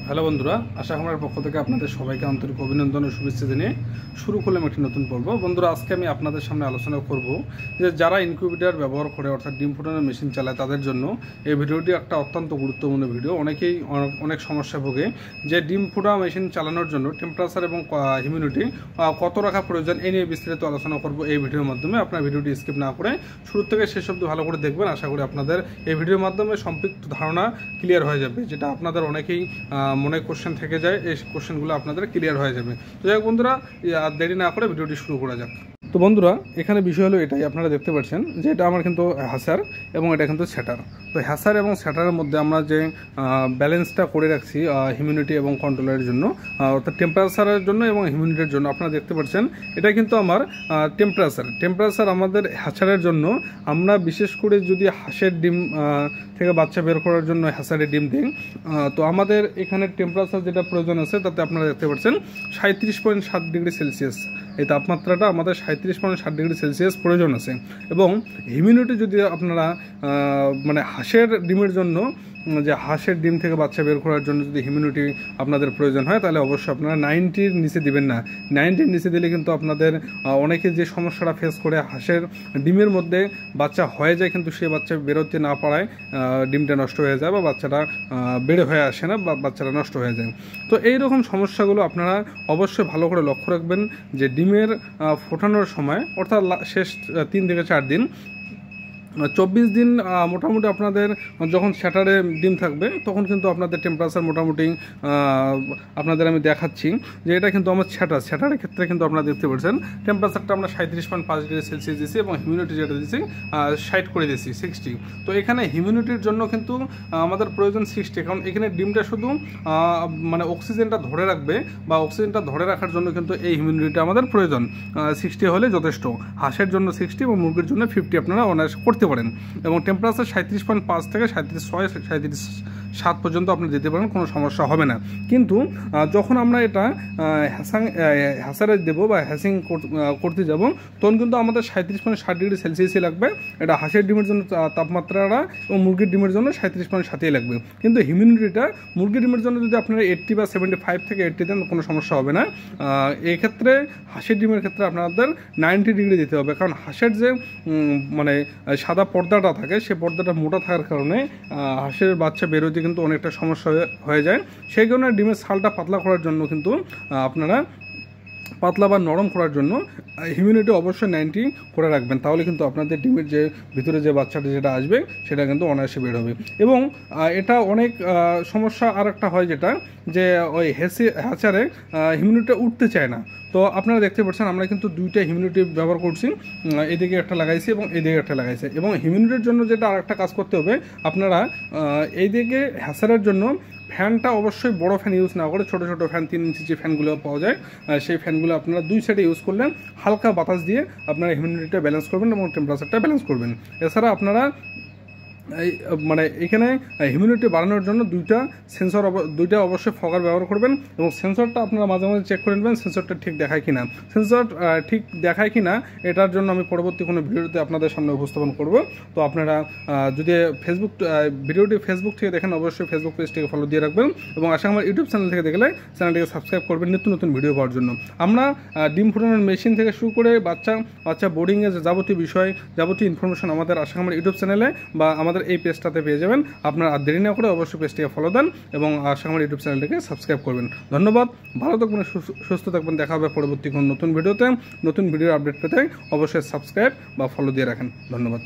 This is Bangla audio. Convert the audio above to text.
হ্যালো বন্ধুরা, আশা করার পক্ষ থেকে আপনাদের সবাইকে আন্তরিক অভিনন্দন ও শুভেচ্ছা জানিয়ে শুরু করলাম একটি নতুন পর্ব। বন্ধুরা, আজকে আমি আপনাদের সামনে আলোচনা করব যে যারা ইনকিউবেটর ব্যবহার করে অর্থাৎ ডিম ফোটানোর মেশিন চালায় তাদের জন্য এই ভিডিওটি একটা অত্যন্ত গুরুত্বপূর্ণ ভিডিও। অনেকেই অনেক সমস্যা ভোগে যে ডিম ফোটা মেশিন চালানোর জন্য টেম্পারেচার এবং হিউমিডিটি কত রাখা প্রয়োজন, এই নিয়ে বিস্তারিত আলোচনা করব এই ভিডিওর মাধ্যমে। আপনার ভিডিওটি স্কিপ না করে শুরু থেকে শেষ অবধি ভালো করে দেখবেন। আশা করি আপনাদের এই ভিডিওর মাধ্যমে সম্পৃক্ত ধারণা ক্লিয়ার হয়ে যাবে, যেটা আপনাদের অনেকেই মনে কোশ্চেন থেকে যায়, এই কোশ্চেনগুলো আপনাদের ক্লিয়ার হয়ে যাবে। তো যাই হোক বন্ধুরা, আর দেরি না করে ভিডিওটি শুরু করা যাক। তো বন্ধুরা, এখানে বিষয় হলো এটাই, আপনারা দেখতে পাচ্ছেন যে এটা আমার কিন্তু হ্যাসার এবং এটা কিন্তু সেটার। তো হ্যাসার এবং সেটারের মধ্যে আমরা যে ব্যালেন্সটা করে রাখছি হিউমিডিটি এবং কন্ট্রোলের জন্য, অর্থাৎ টেম্পারেচারের জন্য এবং হিউমিডিটির জন্য, আপনারা দেখতে পাচ্ছেন এটা কিন্তু আমার টেম্পারেচার আমাদের হ্যাচারের জন্য। আমরা বিশেষ করে যদি হাঁসের ডিম থেকে বাচ্চা বের করার জন্য হ্যাচারের ডিম দিই, তো আমাদের এখানে টেম্পারেচার যেটা প্রয়োজন আছে তাতে আপনারা দেখতে পাচ্ছেন 37.7 ডিগ্রি সেলসিয়াস। এই তাপমাত্রাটা আমাদের 37.7 ডিগ্রি সেলসিয়াস প্রয়োজন আছে। এবং হিউমিডিটি যদি আপনারা মানে হাঁসের ডিমের জন্য, যে হাঁসের ডিম থেকে বাচ্চা বের করার জন্য যদি হিউমিডিটি আপনাদের প্রয়োজন হয়, তাহলে অবশ্যই আপনারা 90-র নিচে দিবেন না। 90-র নিচে দিলে কিন্তু আপনাদের অনেকে যে সমস্যাটা ফেস করে, হাঁসের ডিমের মধ্যে বাচ্চা হয়ে যায় কিন্তু সে বাচ্চা বেরোতে না পারায় ডিমটা নষ্ট হয়ে যায় বা বাচ্চাটা বেড়ে হয়ে আসে না বা বাচ্চাটা নষ্ট হয়ে যায়। তো এই রকম সমস্যাগুলো আপনারা অবশ্যই ভালো করে লক্ষ্য রাখবেন যে ডিমের ফোটানোর সময়, অর্থাৎ শেষ 3 থেকে 4 দিন, 24 দিন মোটামুটি আপনাদের যখন স্যাটারে ডিম থাকবে তখন কিন্তু আপনাদের টেম্পারেচার মোটামুটি আপনাদের আমি দেখাচ্ছি যে এটা কিন্তু আমার স্যাটারের ক্ষেত্রে কিন্তু আপনারা দেখতে পাচ্ছেন টেম্পারেচারটা আমরা 37.5 ডিগ্রি সেলসিয়াস দিয়েছি এবং হিউমিডিটি যেটা দিয়েছি 60 করে দিয়েছি 60। তো এখানে হিউমিডিটির জন্য কিন্তু আমাদের প্রয়োজন 60, কারণ এখানে ডিমটা শুধু মানে অক্সিজেনটা ধরে রাখবে বা অক্সিজেনটা ধরে রাখার জন্য কিন্তু এই হিউমিডিটিটা আমাদের প্রয়োজন। 60 হলে যথেষ্ট। হাঁসের জন্য 60 এবং মুরগির জন্য 50 আপনারা অনায়াসে করতে পারেন। এবং টেম্পারেচার 37.5 থেকে 37.6-37.7 পর্যন্ত আপনি দিতে পারেন, কোনো সমস্যা হবে না। কিন্তু যখন আমরা এটা হ্যাসারে দেবো বা হ্যাসিং করতে যাব, তখন কিন্তু আমাদের 37.7 ডিগ্রি সেলসিয়াসই লাগবে। এটা হাঁসের ডিমের জন্য তাপমাত্রাটা এবং মুরগির ডিমের জন্য 37.7 লাগবে। কিন্তু হিউমিডিটিটা মুরগির ডিমের জন্য যদি আপনারা 80 বা 75 থেকে 80 দেন, কোনো সমস্যা হবে না। এই ক্ষেত্রে হাঁসের ডিমের ক্ষেত্রে আপনাদের 90 ডিগ্রি দিতে হবে, কারণ হাঁসের যে মানে সাদা পর্দাটা থাকে, সে পর্দাটা মোটা থাকার কারণে হাঁসের বাচ্চা বেরোতে কিন্তু অনেকটা সমস্যা হয়ে যায়। সেই কারণে ডিমের ছালটা পাতলা করার জন্য কিন্তু আপনারা পাতলা বা নরম করার জন্য হিউমিডিটি অবশ্যই 90 করে রাখবেন। তাহলে কিন্তু আপনাদের ডিমের যে ভিতরে যে বাচ্চাটা যেটা আসবে সেটা কিন্তু অনায়াসে বের হবে। এবং এটা অনেক সমস্যা আর একটা হয়, যেটা যে ওই হ্যাচারে হিউমিডিটিটা উঠতে চায় না। তো আপনারা দেখতে পাচ্ছেন আমরা কিন্তু 2টা হিউমিডিটি ব্যবহার করছি, এদিকে একটা লাগাইছি এবং এইদিকে একটা লাগাইছি। এবং হিউমিডিটির জন্য যেটা আর একটা কাজ করতে হবে, আপনারা এইদিকে হ্যাচারের জন্য ফ্যানটা অবশ্যই বড় ফ্যান ইউজ না করে ছোটো ছোটো ফ্যান 3 ইঞ্চি যে ফ্যানগুলো পাওয়া যায়, সেই ফ্যানগুলো আপনারা 2 সাইডে ইউজ করলেন। হালকা বাতাস দিয়ে আপনারা হিউমিডিটিটা ব্যালেন্স করবেন এবং টেম্পারেচারটা ব্যালেন্স করবেন। এছাড়া আপনারা মানে এখানে হিউমিডিটি বাড়ানোর জন্য 2টা অবশ্যই ফগার ব্যবহার করবেন। এবং সেন্সরটা আপনারা মাঝে মাঝে চেক করে নেবেন সেন্সরটা ঠিক দেখায় কিনা। সেন্সর ঠিক দেখায় কিনা এটার জন্য আমি পরবর্তী কোনো ভিডিওতে আপনাদের সামনে উপস্থাপন করব। তো আপনারা যদি ভিডিওটি ফেসবুক থেকে দেখেন, অবশ্যই ফেসবুক পেজটিকে ফলো দিয়ে রাখবেন। এবং আশা আমার ইউটিউব চ্যানেল থেকে দেখলে চ্যানেলটিকে সাবস্ক্রাইব করবেন নিত্য নতুন ভিডিও পাওয়ার জন্য। আমরা ডিম ফোটানোর মেশিন থেকে শুরু করে বাচ্চা বোর্ডিংয়ের যাবতীয় বিষয়, যাবতীয় ইনফরমেশন আমাদের আশা আমার ইউটিউব চ্যানেলে বা আমাদের এই পেজটাতে পেয়ে যাবেন। আপনারা আর দেরি না করে অবশ্যই পেজটিকে ফলো দেন এবং আশা আমার ইউটিউব চ্যানেলটিকে সাবস্ক্রাইব করবেন। ধন্যবাদ, ভালো থাকবেন, সুস্থ থাকবেন। দেখা হবে পরবর্তী কোনো নতুন ভিডিওতে। নতুন ভিডিওর আপডেট পেতে অবশ্যই সাবস্ক্রাইব বা ফলো দিয়ে রাখেন। ধন্যবাদ।